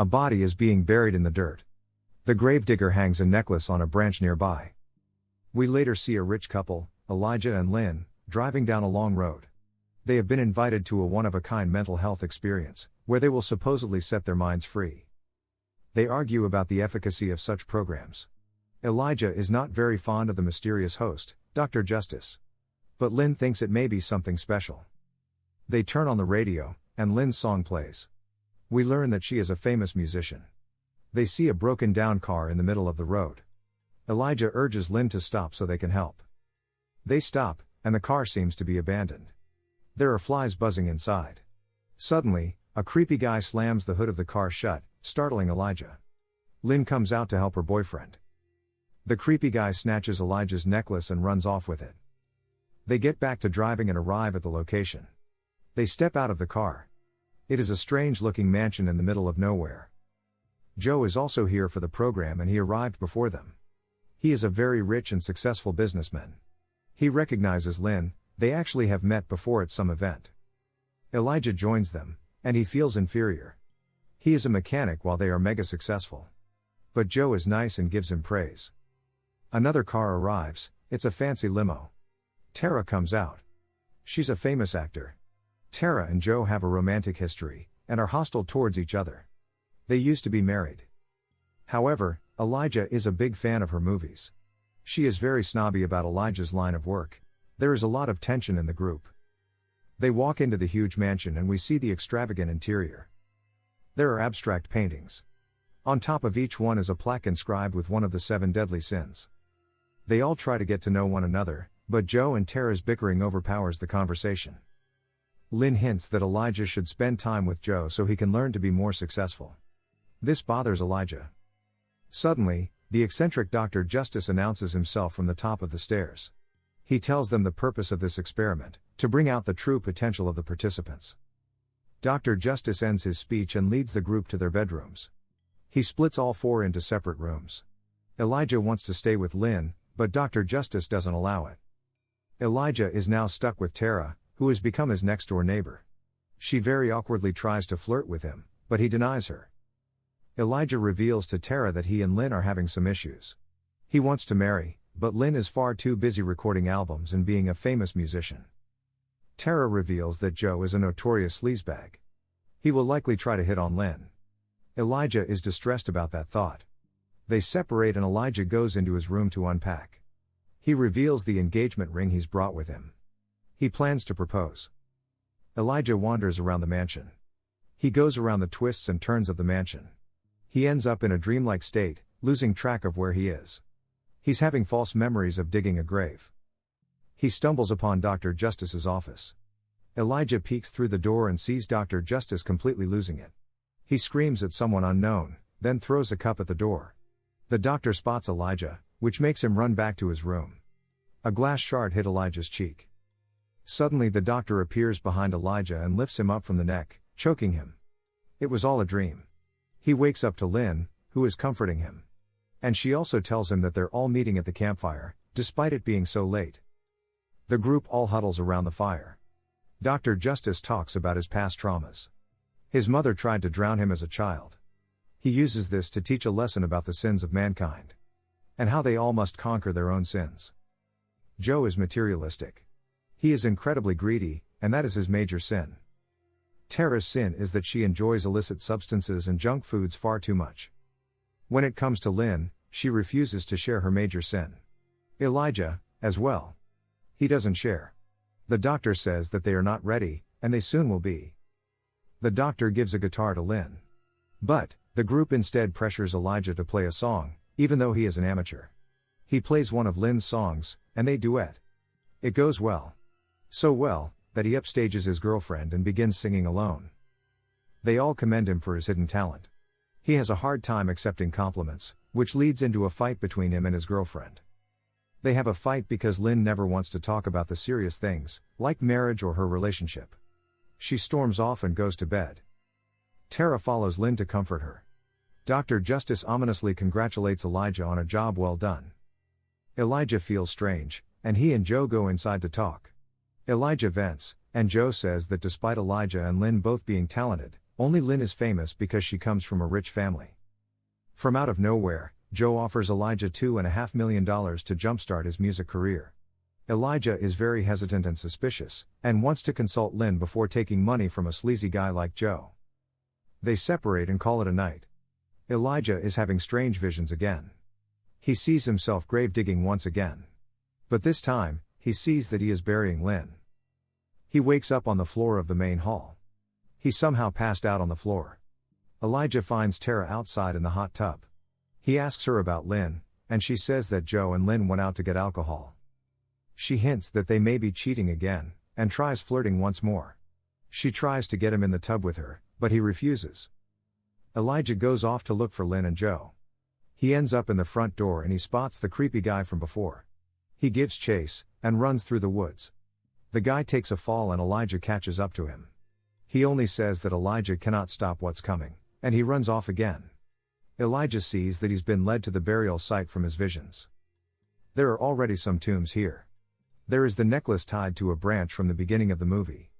A body is being buried in the dirt. The gravedigger hangs a necklace on a branch nearby. We later see a rich couple, Elijah and Lynn, driving down a long road. They have been invited to a one-of-a-kind mental health experience, where they will supposedly set their minds free. They argue about the efficacy of such programs. Elijah is not very fond of the mysterious host, Dr. Justice. But Lynn thinks it may be something special. They turn on the radio, and Lynn's song plays. We learn that she is a famous musician. They see a broken-down car in the middle of the road. Elijah urges Lynn to stop so they can help. They stop, and the car seems to be abandoned. There are flies buzzing inside. Suddenly, a creepy guy slams the hood of the car shut, startling Elijah. Lynn comes out to help her boyfriend. The creepy guy snatches Elijah's necklace and runs off with it. They get back to driving and arrive at the location. They step out of the car. It is a strange-looking mansion in the middle of nowhere. Joe is also here for the program and he arrived before them. He is a very rich and successful businessman. He recognizes Lynn, they actually have met before at some event. Elijah joins them, and he feels inferior. He is a mechanic while they are mega successful. But Joe is nice and gives him praise. Another car arrives, it's a fancy limo. Tara comes out. She's a famous actor. Tara and Joe have a romantic history, and are hostile towards each other. They used to be married. However, Elijah is a big fan of her movies. She is very snobby about Elijah's line of work. There is a lot of tension in the group. They walk into the huge mansion and we see the extravagant interior. There are abstract paintings. On top of each one is a plaque inscribed with one of the 7 deadly sins. They all try to get to know one another, but Joe and Tara's bickering overpowers the conversation. Lynn hints that Elijah should spend time with Joe so he can learn to be more successful. This bothers Elijah. Suddenly, the eccentric Dr. Justice announces himself from the top of the stairs. He tells them the purpose of this experiment, to bring out the true potential of the participants. Dr. Justice ends his speech and leads the group to their bedrooms. He splits all 4 into separate rooms. Elijah wants to stay with Lynn, but Dr. Justice doesn't allow it. Elijah is now stuck with Tara, who has become his next-door neighbor. She very awkwardly tries to flirt with him, but he denies her. Elijah reveals to Tara that he and Lynn are having some issues. He wants to marry, but Lynn is far too busy recording albums and being a famous musician. Tara reveals that Joe is a notorious sleazebag. He will likely try to hit on Lynn. Elijah is distressed about that thought. They separate and Elijah goes into his room to unpack. He reveals the engagement ring he's brought with him. He plans to propose. Elijah wanders around the mansion. He goes around the twists and turns of the mansion. He ends up in a dreamlike state, losing track of where he is. He's having false memories of digging a grave. He stumbles upon Dr. Justice's office. Elijah peeks through the door and sees Dr. Justice completely losing it. He screams at someone unknown, then throws a cup at the door. The doctor spots Elijah, which makes him run back to his room. A glass shard hit Elijah's cheek. Suddenly the doctor appears behind Elijah and lifts him up from the neck, choking him. It was all a dream. He wakes up to Lynn, who is comforting him. And she also tells him that they're all meeting at the campfire, despite it being so late. The group all huddles around the fire. Dr. Justice talks about his past traumas. His mother tried to drown him as a child. He uses this to teach a lesson about the sins of mankind. And how they all must conquer their own sins. Joe is materialistic. He is incredibly greedy, and that is his major sin. Tara's sin is that she enjoys illicit substances and junk foods far too much. When it comes to Lynn, she refuses to share her major sin. Elijah, as well. He doesn't share. The doctor says that they are not ready, and they soon will be. The doctor gives a guitar to Lynn. But, the group instead pressures Elijah to play a song, even though he is an amateur. He plays one of Lynn's songs, and they duet. It goes well. So well, that he upstages his girlfriend and begins singing alone. They all commend him for his hidden talent. He has a hard time accepting compliments, which leads into a fight between him and his girlfriend. They have a fight because Lynn never wants to talk about the serious things, like marriage or her relationship. She storms off and goes to bed. Tara follows Lynn to comfort her. Dr. Justice ominously congratulates Elijah on a job well done. Elijah feels strange, and he and Joe go inside to talk. Elijah vents, and Joe says that despite Elijah and Lynn both being talented, Only Lynn is famous because she comes from a rich family. From out of nowhere, Joe offers Elijah $2.5 million to jumpstart his music career. Elijah is very hesitant and suspicious, and wants to consult Lynn before taking money from a sleazy guy like Joe. They separate and call it a night. Elijah is having strange visions again. He sees himself grave digging once again. But this time, he sees that he is burying Lynn. He wakes up on the floor of the main hall. He somehow passed out on the floor. Elijah finds Tara outside in the hot tub. He asks her about Lynn, and she says that Joe and Lynn went out to get alcohol. She hints that they may be cheating again, and tries flirting once more. She tries to get him in the tub with her, but he refuses. Elijah goes off to look for Lynn and Joe. He ends up in the front door and he spots the creepy guy from before. He gives chase, and runs through the woods. The guy takes a fall and Elijah catches up to him. He only says that Elijah cannot stop what's coming, and he runs off again. Elijah sees that he's been led to the burial site from his visions. There are already some tombs here. There is the necklace tied to a branch from the beginning of the movie.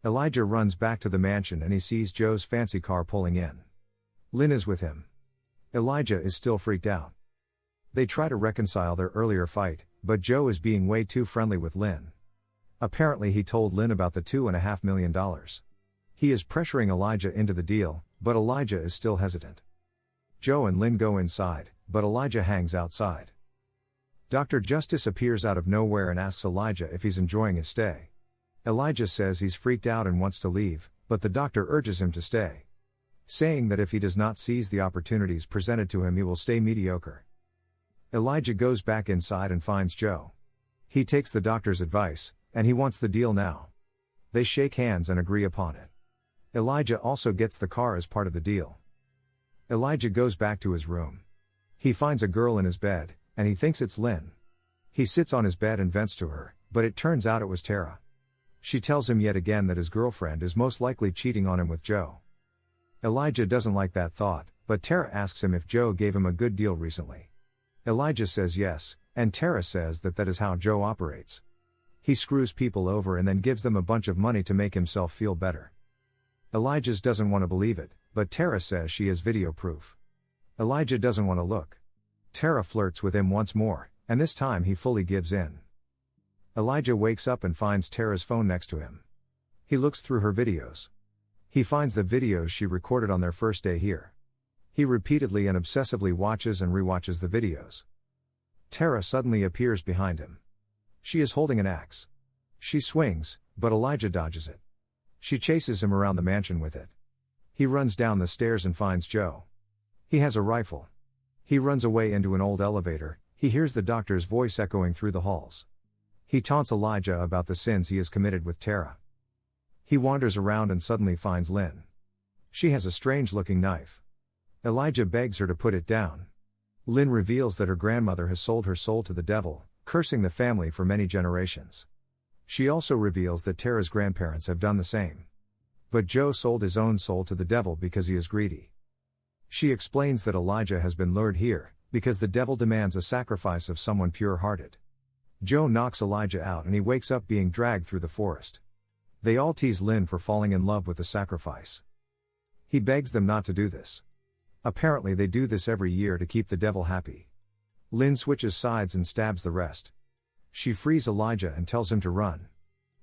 Elijah runs back to the mansion and he sees Joe's fancy car pulling in. Lynn is with him. Elijah is still freaked out. They try to reconcile their earlier fight, but Joe is being way too friendly with Lynn. Apparently he told Lynn about the $2.5 million. He is pressuring Elijah into the deal, but Elijah is still hesitant. Joe and Lynn go inside, but Elijah hangs outside. Dr. Justice appears out of nowhere and asks Elijah if he's enjoying his stay. Elijah says he's freaked out and wants to leave, but the doctor urges him to stay, saying that if he does not seize the opportunities presented to him he will stay mediocre. Elijah goes back inside and finds Joe. He takes the doctor's advice, and he wants the deal now. They shake hands and agree upon it. Elijah also gets the car as part of the deal. Elijah goes back to his room. He finds a girl in his bed, and he thinks it's Lynn. He sits on his bed and vents to her, but it turns out it was Tara. She tells him yet again that his girlfriend is most likely cheating on him with Joe. Elijah doesn't like that thought, but Tara asks him if Joe gave him a good deal recently. Elijah says yes, and Tara says that is how Joe operates. He screws people over and then gives them a bunch of money to make himself feel better. Elijah doesn't want to believe it, but Tara says she has video proof. Elijah doesn't want to look. Tara flirts with him once more, and this time he fully gives in. Elijah wakes up and finds Tara's phone next to him. He looks through her videos. He finds the videos she recorded on their first day here. He repeatedly and obsessively watches and rewatches the videos. Tara suddenly appears behind him. She is holding an axe. She swings, but Elijah dodges it. She chases him around the mansion with it. He runs down the stairs and finds Joe. He has a rifle. He runs away into an old elevator. He hears the doctor's voice echoing through the halls. He taunts Elijah about the sins he has committed with Tara. He wanders around and suddenly finds Lynn. She has a strange-looking knife. Elijah begs her to put it down. Lynn reveals that her grandmother has sold her soul to the devil, cursing the family for many generations. She also reveals that Tara's grandparents have done the same. But Joe sold his own soul to the devil because he is greedy. She explains that Elijah has been lured here, because the devil demands a sacrifice of someone pure-hearted. Joe knocks Elijah out and he wakes up being dragged through the forest. They all tease Lynn for falling in love with the sacrifice. He begs them not to do this. Apparently they do this every year to keep the devil happy. Lynn switches sides and stabs the rest. She frees Elijah and tells him to run.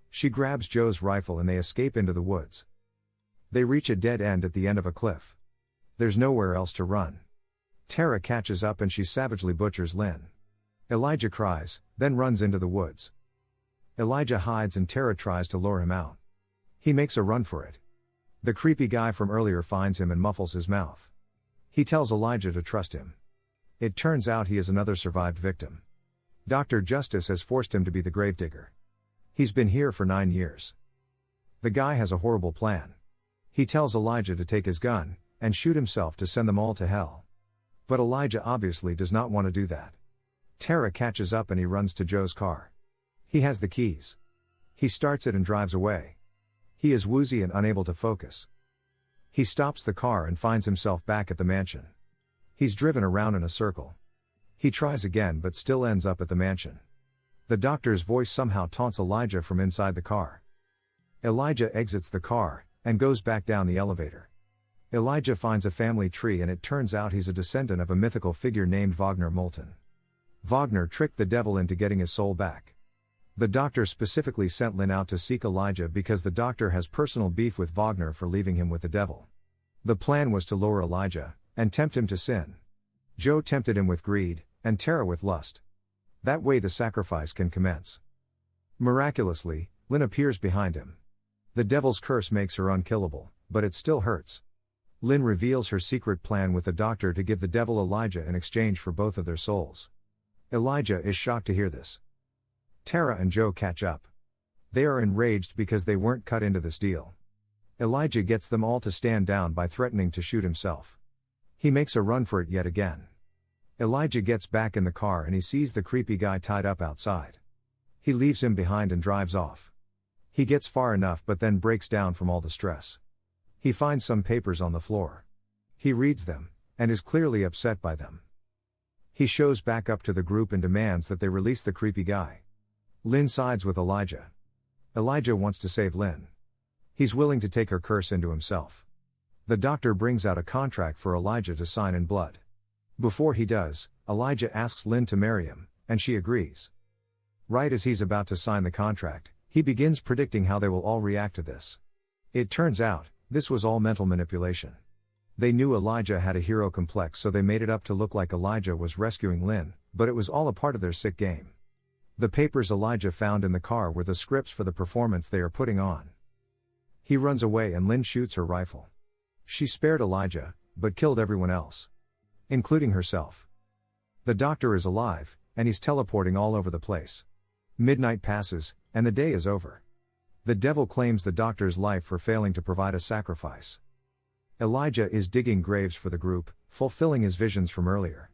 She grabs Joe's rifle and they escape into the woods. They reach a dead end at the end of a cliff. There's nowhere else to run. Tara catches up and she savagely butchers Lynn. Elijah cries, then runs into the woods. Elijah hides and Tara tries to lure him out. He makes a run for it. The creepy guy from earlier finds him and muffles his mouth. He tells Elijah to trust him. It turns out he is another survived victim. Dr. Justice has forced him to be the gravedigger. He's been here for 9 years. The guy has a horrible plan. He tells Elijah to take his gun and shoot himself to send them all to hell. But Elijah obviously does not want to do that. Tara catches up and he runs to Joe's car. He has the keys. He starts it and drives away. He is woozy and unable to focus. He stops the car and finds himself back at the mansion. He's driven around in a circle. He tries again but still ends up at the mansion. The doctor's voice somehow taunts Elijah from inside the car. Elijah exits the car, and goes back down the elevator. Elijah finds a family tree and it turns out he's a descendant of a mythical figure named Wagner Moulton. Wagner tricked the devil into getting his soul back. The doctor specifically sent Lynn out to seek Elijah because the doctor has personal beef with Wagner for leaving him with the devil. The plan was to lure Elijah and tempt him to sin. Joe tempted him with greed, and Tara with lust. That way the sacrifice can commence. Miraculously, Lynn appears behind him. The devil's curse makes her unkillable, but it still hurts. Lynn reveals her secret plan with the doctor to give the devil Elijah in exchange for both of their souls. Elijah is shocked to hear this. Tara and Joe catch up. They are enraged because they weren't cut into this deal. Elijah gets them all to stand down by threatening to shoot himself. He makes a run for it yet again. Elijah gets back in the car and he sees the creepy guy tied up outside. He leaves him behind and drives off. He gets far enough but then breaks down from all the stress. He finds some papers on the floor. He reads them, and is clearly upset by them. He shows back up to the group and demands that they release the creepy guy. Lynn sides with Elijah. Elijah wants to save Lynn. He's willing to take her curse into himself. The doctor brings out a contract for Elijah to sign in blood. Before he does, Elijah asks Lynn to marry him, and she agrees. Right as he's about to sign the contract, he begins predicting how they will all react to this. It turns out, this was all mental manipulation. They knew Elijah had a hero complex, so they made it up to look like Elijah was rescuing Lynn, but it was all a part of their sick game. The papers Elijah found in the car were the scripts for the performance they are putting on. He runs away and Lynn shoots her rifle. She spared Elijah, but killed everyone else, including herself. The doctor is alive, and he's teleporting all over the place. Midnight passes, and the day is over. The devil claims the doctor's life for failing to provide a sacrifice. Elijah is digging graves for the group, fulfilling his visions from earlier.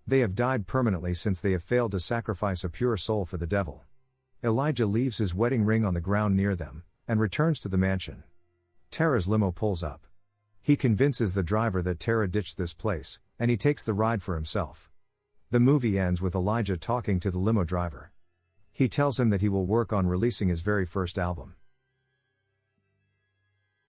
They have died permanently since they have failed to sacrifice a pure soul for the devil. Elijah leaves his wedding ring on the ground near them, and returns to the mansion. Tara's limo pulls up. He convinces the driver that Tara ditched this place, and he takes the ride for himself. The movie ends with Elijah talking to the limo driver. He tells him that he will work on releasing his very first album.